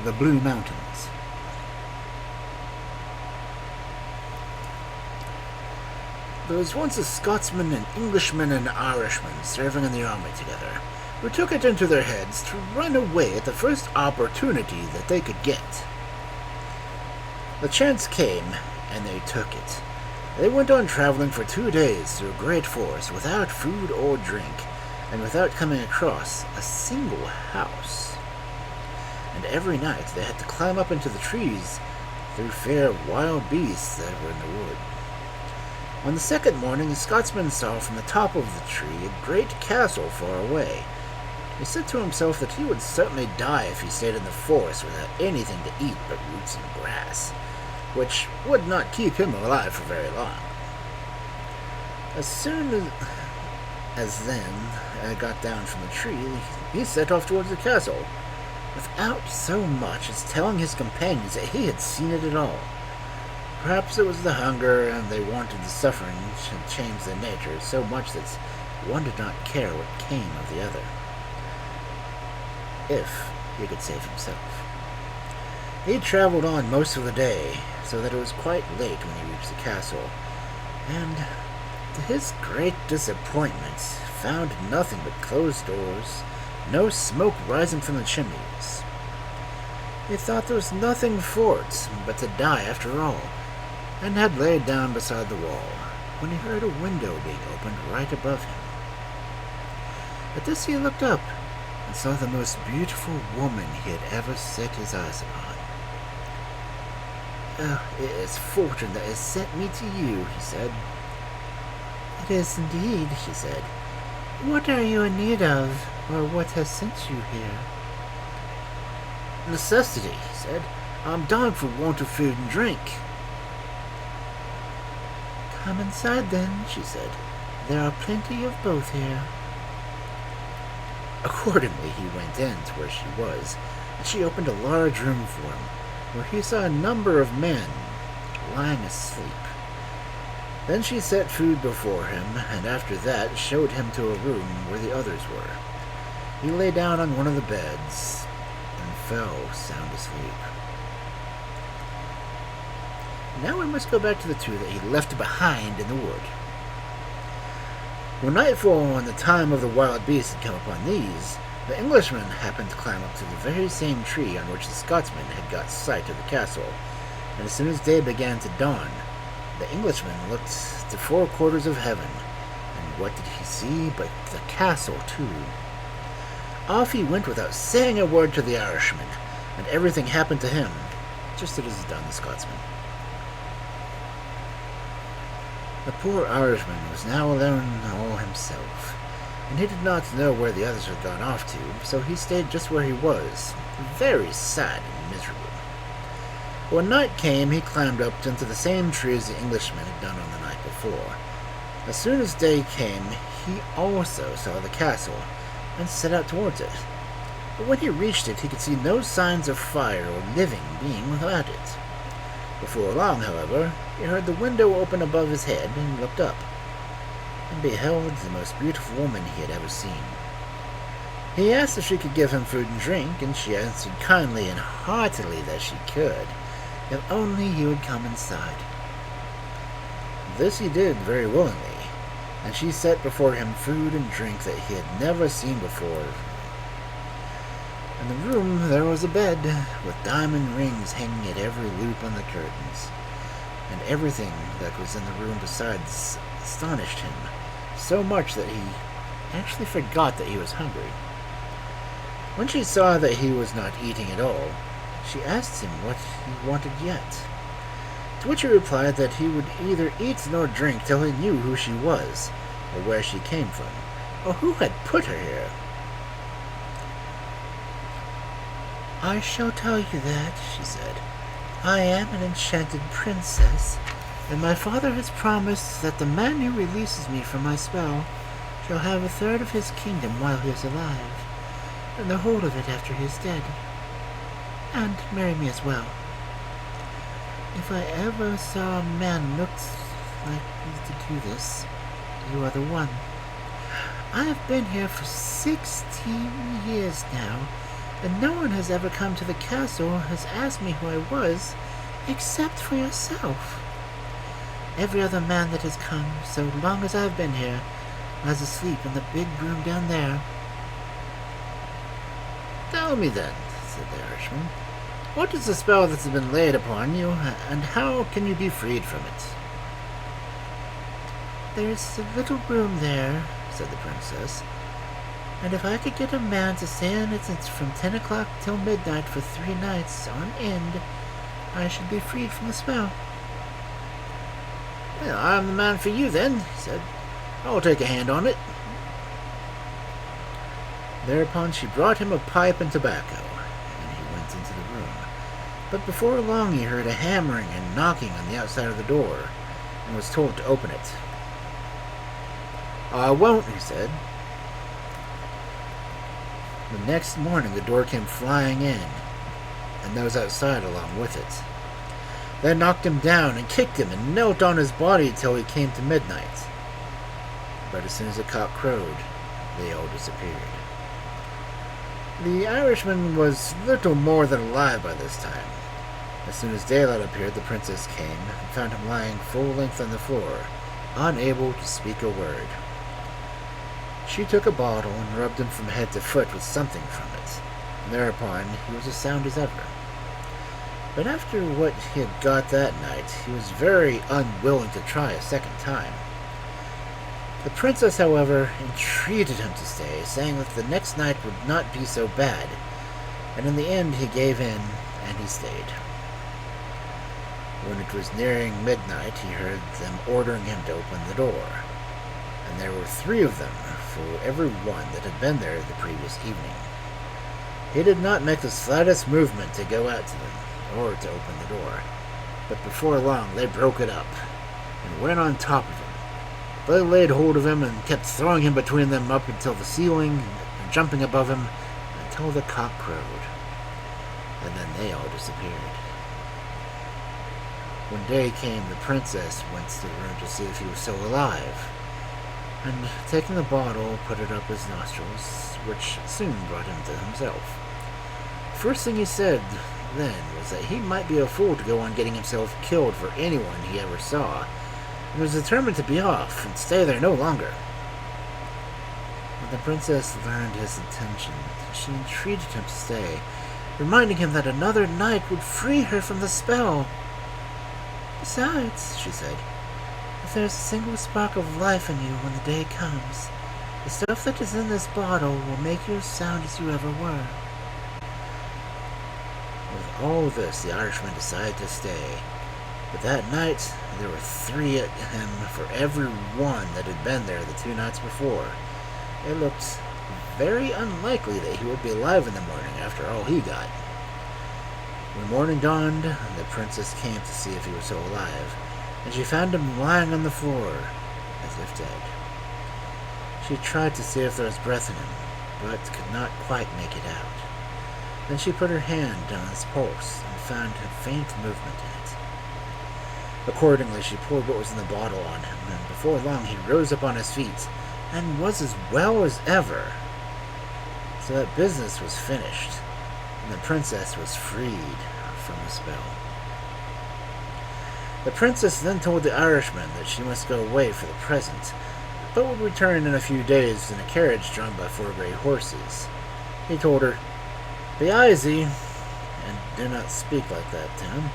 the Blue Mountains. There was once a Scotsman, an Englishman, and an Irishman serving in the army together, who took it into their heads to run away at the first opportunity that they could get. The chance came, and they took it. They went on traveling for 2 days through a great forest without food or drink, and without coming across a single house. And every night they had to climb up into the trees through fear of wild beasts that were in the wood. On the second morning, the Scotsman saw from the top of the tree a great castle far away. He said to himself that he would certainly die if he stayed in the forest without anything to eat but roots and grass, which would not keep him alive for very long. As soon as then got down from the tree, he set off towards the castle, without so much as telling his companions that he had seen it at all. Perhaps it was the hunger, and they wanted the suffering to change their nature so much that one did not care what came of the other, if he could save himself. He traveled on most of the day, so that it was quite late when he reached the castle, and, to his great disappointment, found nothing but closed doors, no smoke rising from the chimneys. He thought there was nothing for it but to die after all, and had laid down beside the wall, when he heard a window being opened right above him. At this he looked up, and saw the most beautiful woman he had ever set his eyes upon. "Oh, it is fortune that has sent me to you," he said. "It is indeed," she said. "What are you in need of, or what has sent you here?" "Necessity," he said. "I'm dying for want of food and drink." "Come inside, then," she said. "There are plenty of both here." Accordingly, he went in to where she was, and she opened a large room for him, where he saw a number of men lying asleep. Then she set food before him, and after that showed him to a room where the others were. He lay down on one of the beds and fell sound asleep. Now we must go back to the two that he left behind in the wood. When nightfall and the time of the wild beasts had come upon these, the Englishman happened to climb up to the very same tree on which the Scotsman had got sight of the castle, and as soon as day began to dawn, the Englishman looked to 4 quarters of heaven, and what did he see but the castle too? Off he went without saying a word to the Irishman, and everything happened to him, just as it had done the Scotsman. The poor Irishman was now alone all himself, and he did not know where the others had gone off to, so he stayed just where he was, very sad and miserable. When night came, he climbed up into the same tree as the Englishman had done on the night before. As soon as day came, he also saw the castle, and set out towards it. But when he reached it, he could see no signs of fire or living being without it. Before long, however, he heard the window open above his head, and looked up, and beheld the most beautiful woman he had ever seen. He asked if she could give him food and drink, and she answered kindly and heartily that she could, if only he would come inside. This he did very willingly, and she set before him food and drink that he had never seen before. In the room there was a bed, with diamond rings hanging at every loop on the curtains, and everything that was in the room besides astonished him so much that he actually forgot that he was hungry. When she saw that he was not eating at all, she asked him what he wanted yet, to which he replied that he would either eat nor drink till he knew who she was, or where she came from, or who had put her here. "I shall tell you that," she said. "I am an enchanted princess, and my father has promised that the man who releases me from my spell shall have 1/3 of his kingdom while he is alive, and the whole of it after he is dead, and marry me as well. If I ever saw a man look like me to do this, you are the one. I have been here for 16 years now, and no one has ever come to the castle or has asked me who I was, except for yourself. Every other man that has come, so long as I've been here, lies asleep in the big room down there." "Tell me then," said the Irishman, "what is the spell that has been laid upon you, and how can you be freed from it?" "There is a little room there," said the princess, "and if I could get a man to stay in it from 10 o'clock till midnight for 3 nights on end, I should be freed from the spell." "Well, I'm the man for you then," he said. "I'll take a hand on it." Thereupon she brought him a pipe and tobacco, and he went into the room. But before long he heard a hammering and knocking on the outside of the door, and was told to open it. "I won't," he said. The next morning the door came flying in, and those outside along with it. They knocked him down and kicked him and knelt on his body till he came to midnight. But as soon as the cock crowed, they all disappeared. The Irishman was little more than alive by this time. As soon as daylight appeared, the princess came and found him lying full length on the floor, unable to speak a word. She took a bottle and rubbed him from head to foot with something from it, and thereupon he was as sound as ever. But after what he had got that night, he was very unwilling to try a second time. The princess, however, entreated him to stay, saying that the next night would not be so bad, and in the end he gave in, and he stayed. When it was nearing midnight, he heard them ordering him to open the door, and there were 3 of them for every one that had been there the previous evening. He did not make the slightest movement to go out to them, or to open the door, but before long they broke it up, and went on top of him. They laid hold of him and kept throwing him between them up until the ceiling, and jumping above him until the cock crowed, and then they all disappeared. When day came, the princess went to the room to see if he was still alive, and taking the bottle, put it up his nostrils, which soon brought him to himself. First thing he said then was that he might be a fool to go on getting himself killed for anyone he ever saw, and was determined to be off and stay there no longer. When the princess learned his intention, she entreated him to stay, reminding him that another night would free her from the spell. "Besides," she said, "if there is a single spark of life in you when the day comes, the stuff that is in this bottle will make you as sound as you ever were." With all this, the Irishman decided to stay. But that night, there were 3 at him for every one that had been there the 2 nights before. It looked very unlikely that he would be alive in the morning after all he got. When morning dawned, the princess came to see if he was still alive, and she found him lying on the floor, as if dead. She tried to see if there was breath in him, but could not quite make it out. Then she put her hand on his pulse and found a faint movement in it. Accordingly, she poured what was in the bottle on him, and before long he rose up on his feet, and was as well as ever. So that business was finished, and the princess was freed from the spell. The princess then told the Irishman that she must go away for the present, but would return in a few days in a carriage drawn by 4 gray horses. He told her, "Be easy, and do not speak like that to him.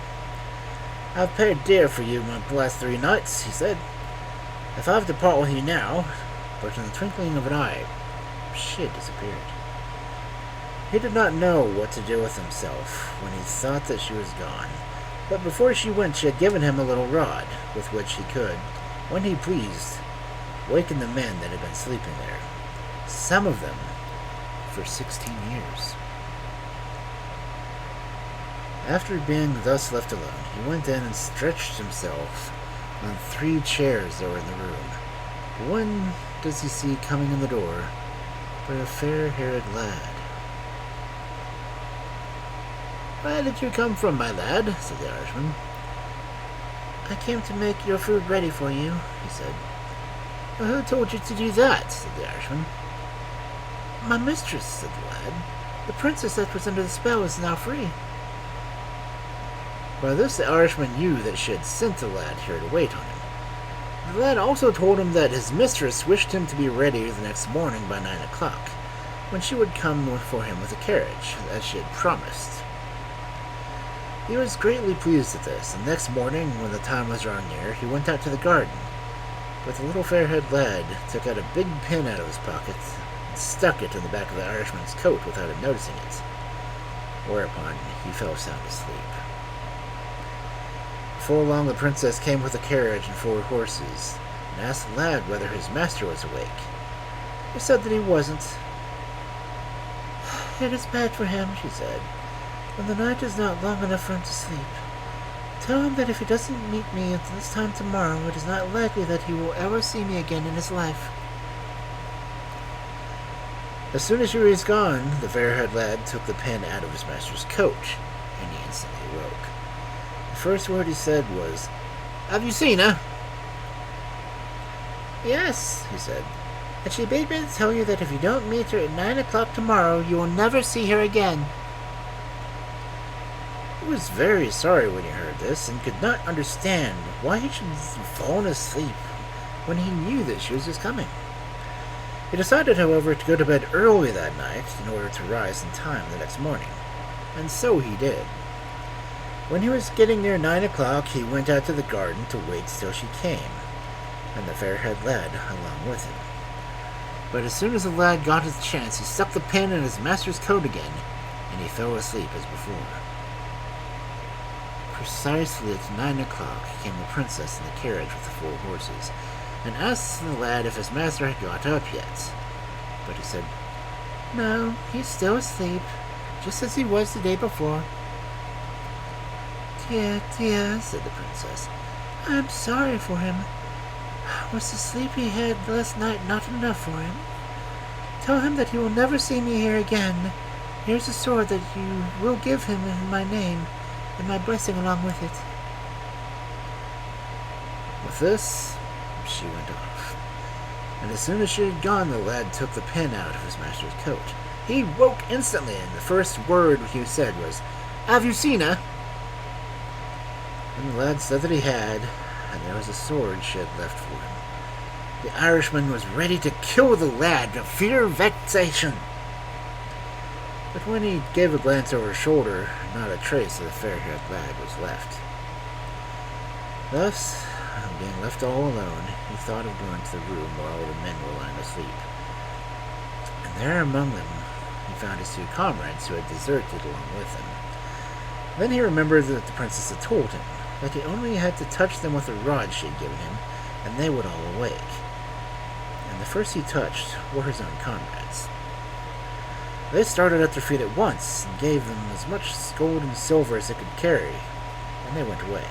I've paid dear for you my last 3 nights," he said. "If I have to part with you now," but in the twinkling of an eye, she had disappeared. He did not know what to do with himself when he thought that she was gone, but before she went she had given him a little rod, with which he could, when he pleased, waken the men that had been sleeping there, some of them for 16 years. After being thus left alone, he went in and stretched himself on 3 chairs that were in the room. When does he see coming in the door but a fair-haired lad. "Where did you come from, my lad?" said the Irishman. "I came to make your food ready for you," he said. "Well, who told you to do that?" said the Irishman. "My mistress," said the lad. The princess that was under the spell is now free. By this, the Irishman knew that she had sent the lad here to wait on him. The lad also told him that his mistress wished him to be ready the next morning by 9 o'clock, when she would come for him with a carriage, as she had promised. He was greatly pleased at this, and next morning, when the time was drawing near, he went out to the garden. But the little fair-haired lad took out a big pin out of his pocket and stuck it in the back of the Irishman's coat without him noticing it, whereupon he fell sound asleep. Before long, the princess came with a carriage and 4 horses, and asked the lad whether his master was awake. He said that he wasn't. "It is bad for him," she said, "when the night is not long enough for him to sleep. Tell him that if he doesn't meet me at this time tomorrow, it is not likely that he will ever see me again in his life." As soon as she was gone, the fair-haired lad took the pin out of his master's coat, and he instantly awoke. The first word he said was, "Have you seen her?" "Yes," he said, "and she bade me to tell you that if you don't meet her at 9 o'clock tomorrow, you will never see her again." He was very sorry when he heard this, and could not understand why he should have fallen asleep when he knew that she was just coming. He decided, however, to go to bed early that night in order to rise in time the next morning, and so he did. When he was getting near 9 o'clock, he went out to the garden to wait till she came, and the fair-haired lad along with him. But as soon as the lad got his chance, he stuck the pin in his master's coat again, and he fell asleep as before. Precisely at 9 o'clock came the princess in the carriage with the 4 horses, and asked the lad if his master had got up yet. But he said, "No, he's still asleep, just as he was the day before." "Dear, dear," said the princess, "I'm sorry for him. Was the sleep he had last night not enough for him? Tell him that he will never see me here again. Here's a sword that you will give him in my name, and my blessing along with it." With this, she went off, and as soon as she had gone, the lad took the pin out of his master's coat. He woke instantly, and the first word he said was, "Have you seen her?" And the lad said that he had, and there was a sword she had left for him. The Irishman was ready to kill the lad of fear and vexation. But when he gave a glance over his shoulder, not a trace of the fair-haired lad was left. Thus, being left all alone, he thought of going to the room where all the men were lying asleep. And there among them, he found his 2 comrades who had deserted along with him. Then he remembered that the princess had told him that he only had to touch them with a rod she had given him, and they would all awake. And the first he touched were his own comrades. They started at their feet at once, and gave them as much gold and silver as they could carry, and they went away.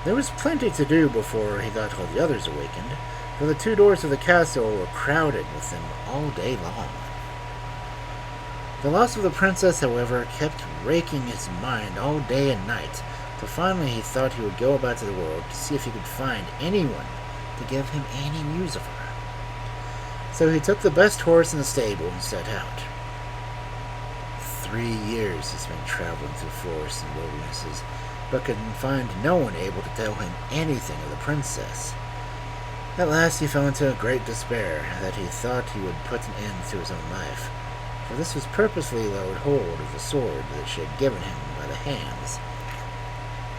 There was plenty to do before he got all the others awakened, for the 2 doors of the castle were crowded with them all day long. The loss of the princess, however, kept raking his mind all day and night, till finally he thought he would go about to the world to see if he could find anyone to give him any news of her. So he took the best horse in the stable and set out. 3 years he's been traveling through forests and wildernesses, but could find no one able to tell him anything of the princess. At last he fell into a great despair that he thought he would put an end to his own life, for this was purposely laid hold of the sword that she had given him by the hands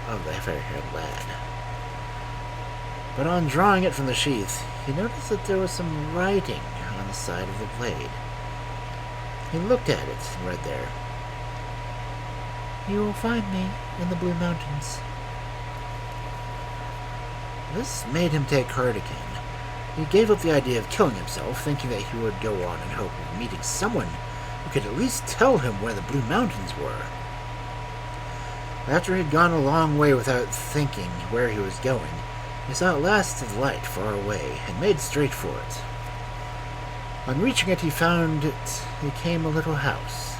of the fair-haired lad. But on drawing it from the sheath, he noticed that there was some writing on the side of the blade. He looked at it and read there, "You will find me in the Blue Mountains." This made him take heart again. He gave up the idea of killing himself, thinking that he would go on in hope of meeting someone who could at least tell him where the Blue Mountains were. After he had gone a long way without thinking where he was going, he saw at last a light far away, and made straight for it. On reaching it, he found it became a little house,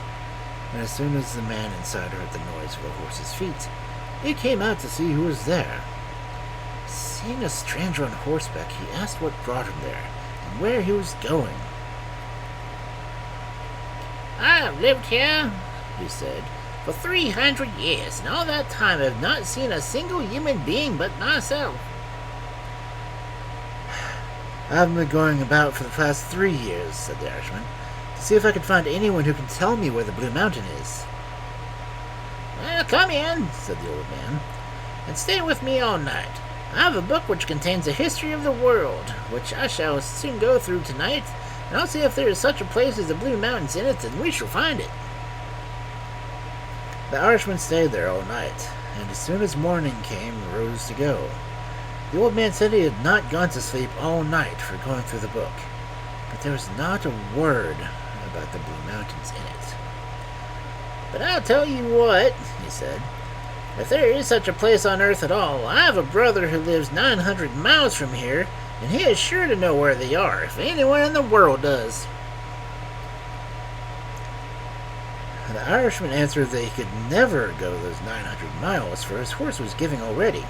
and as soon as the man inside heard the noise of the horse's feet, he came out to see who was there. Seeing a stranger on horseback, he asked what brought him there, and where he was going. "I lived here," he said, "for 300 years, and all that time I've not seen a single human being but myself." "I've been going about for the past 3 years," said the Irishman, "to see if I could find anyone who can tell me where the Blue Mountain is." "Well, come in," said the old man, "and stay with me all night. I have a book which contains a history of the world, which I shall soon go through tonight, and I'll see if there is such a place as the Blue Mountains in it, and we shall find it." The Irishman stayed there all night, and as soon as morning came, rose to go. The old man said he had not gone to sleep all night for going through the book, but there was not a word about the Blue Mountains in it. "But I'll tell you what," he said. "If there is such a place on Earth at all, I have a brother who lives 900 miles from here, and he is sure to know where they are, if anyone in the world does." The Irishman answered that he could never go those 900 miles, for his horse was giving already.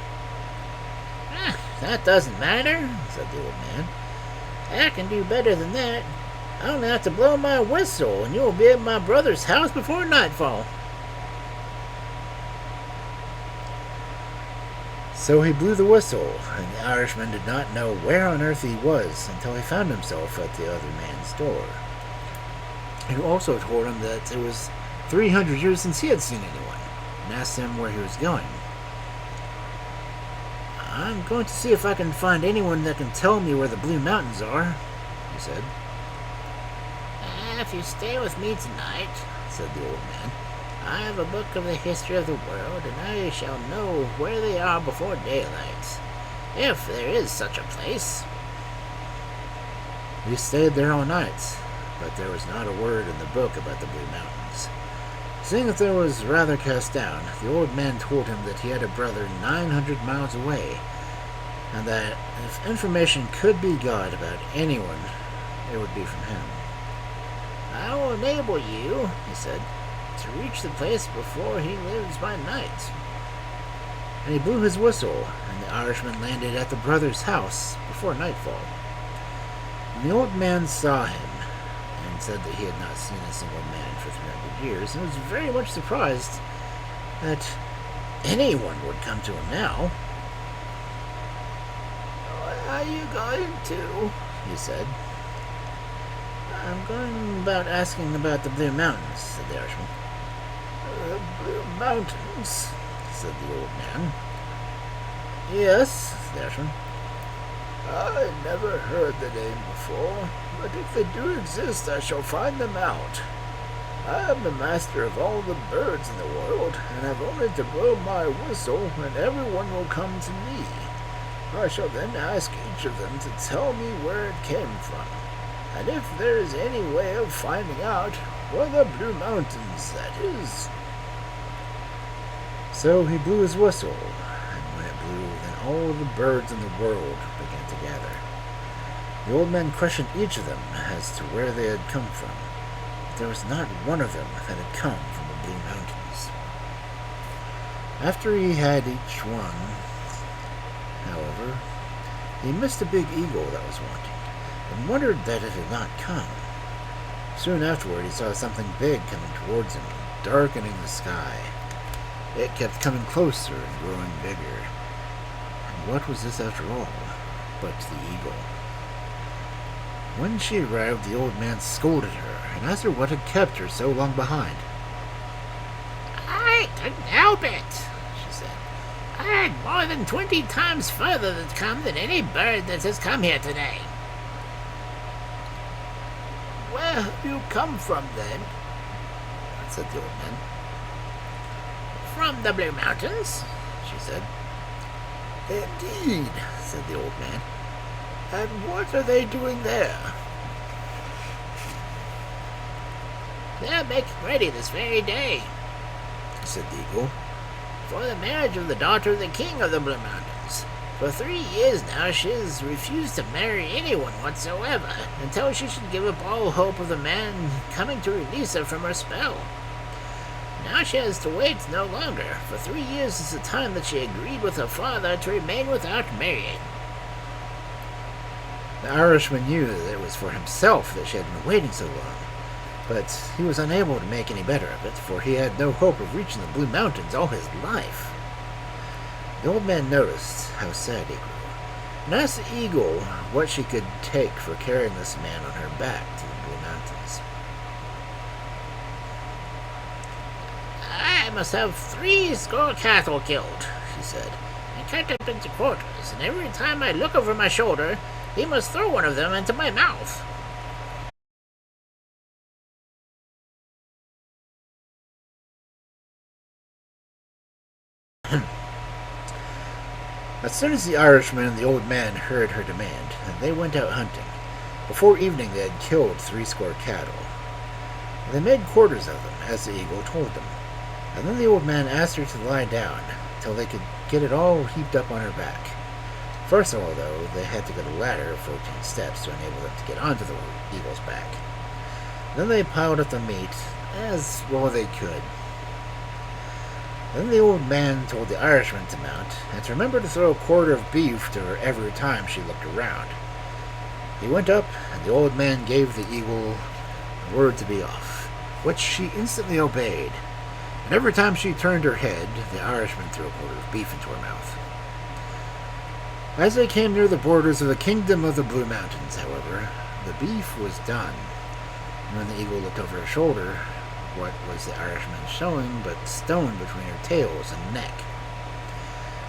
"That doesn't matter," said the old man. "I can do better than that. I only have to blow my whistle, and you will be at my brother's house before nightfall." So he blew the whistle, and the Irishman did not know where on earth he was until he found himself at the other man's door. He also told him that it was 300 years since he had seen anyone, and asked him where he was going. "I'm going to see if I can find anyone that can tell me where the Blue Mountains are," he said. "If you stay with me tonight," said the old man, "I have a book of the history of the world, and I shall know where they are before daylight, if there is such a place." He stayed there all night, but there was not a word in the book about the Blue Mountains. Seeing that there was rather cast down, the old man told him that he had a brother 900 miles away, and that if information could be got about anyone, it would be from him. "I will enable you," he said, "to reach the place before he leaves by night." And he blew his whistle, and the Irishman landed at the brother's house before nightfall. And the old man saw him, and said that he had not seen a single man for 300 years, and was very much surprised that anyone would come to him now. "Where are you going to?" he said. "I'm going about asking about the Blue Mountains," said the Irishman. "The Blue Mountains?" said the old man. "Yes," said the Irishman. "I never heard the name before, but if they do exist, I shall find them out. I am the master of all the birds in the world, and have only to blow my whistle, and everyone will come to me. I shall then ask each of them to tell me where it came from, and if there is any way of finding out where the Blue Mountains, that is." So he blew his whistle, and when it blew, then all the birds in the world began to gather. The old man questioned each of them as to where they had come from, but there was not one of them that had come from the Blue Mountains. After he had each one, however, he missed a big eagle that was wanting, and wondered that it had not come. Soon afterward he saw something big coming towards him, darkening the sky. It kept coming closer and growing bigger. And what was this after all but the eagle? When she arrived, the old man scolded her, and asked her what had kept her so long behind. "I couldn't help it," she said. "I had more than 20 times further to come than any bird that has come here today." "Where have you come from, then?" said the old man. "From the Blue Mountains," she said. "Indeed," said the old man. "And what are they doing there?" "They're making ready this very day," said the eagle, "for the marriage of the daughter of the king of the Blue Mountains. For 3 years now she has refused to marry anyone whatsoever, until she should give up all hope of the man coming to release her from her spell. Now she has to wait no longer, for 3 years is the time that she agreed with her father to remain without marrying." The Irishman knew that it was for himself that she had been waiting so long, but he was unable to make any better of it, for he had no hope of reaching the Blue Mountains all his life. The old man noticed how sad he grew, and asked the eagle what she could take for carrying this man on her back to the Blue Mountains. "I must have 30 cattle killed," she said, "and cut up into quarters, and every time I look over my shoulder, he must throw one of them into my mouth." As soon as the Irishman and the old man heard her demand, they went out hunting. Before evening they had killed 80 cattle. They made quarters of them, as the eagle told them, and then the old man asked her to lie down till they could get it all heaped up on her back. First of all, though, they had to get a ladder of 14 steps to enable them to get onto the eagle's back. Then they piled up the meat as well they could. Then the old man told the Irishman to mount, and to remember to throw a quarter of beef to her every time she looked around. He went up, and the old man gave the eagle the word to be off, which she instantly obeyed, and every time she turned her head, the Irishman threw a quarter of beef into her mouth. As they came near the borders of the kingdom of the Blue Mountains, however, the beef was done, and when the eagle looked over her shoulder, what was the Irishman showing but stone between her tails and neck?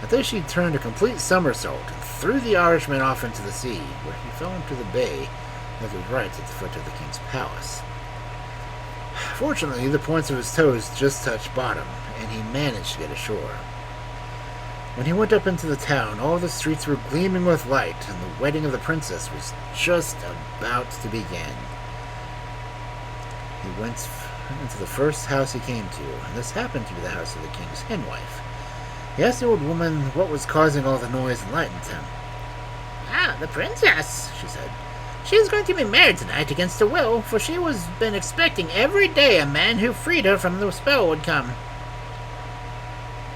At this she turned a complete somersault and threw the Irishman off into the sea, where he fell into the bay that was right at the foot of the king's palace. Fortunately, the points of his toes just touched bottom, and he managed to get ashore. When he went up into the town, all the streets were gleaming with light, and the wedding of the princess was just about to begin. He went into the first house he came to, and this happened to be the house of the king's henwife. He asked the old woman what was causing all the noise and light in town. "Ah, the princess," she said. "She is going to be married tonight against her will, for she has been expecting every day a man who freed her from the spell would come."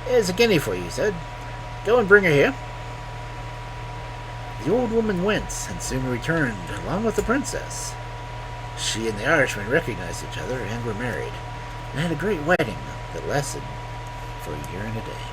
"Here's a guinea for you," he said. "Go and bring her here." The old woman went, and soon returned, along with the princess. She and the Irishman recognized each other and were married, and had a great wedding that lasted for a year and a day.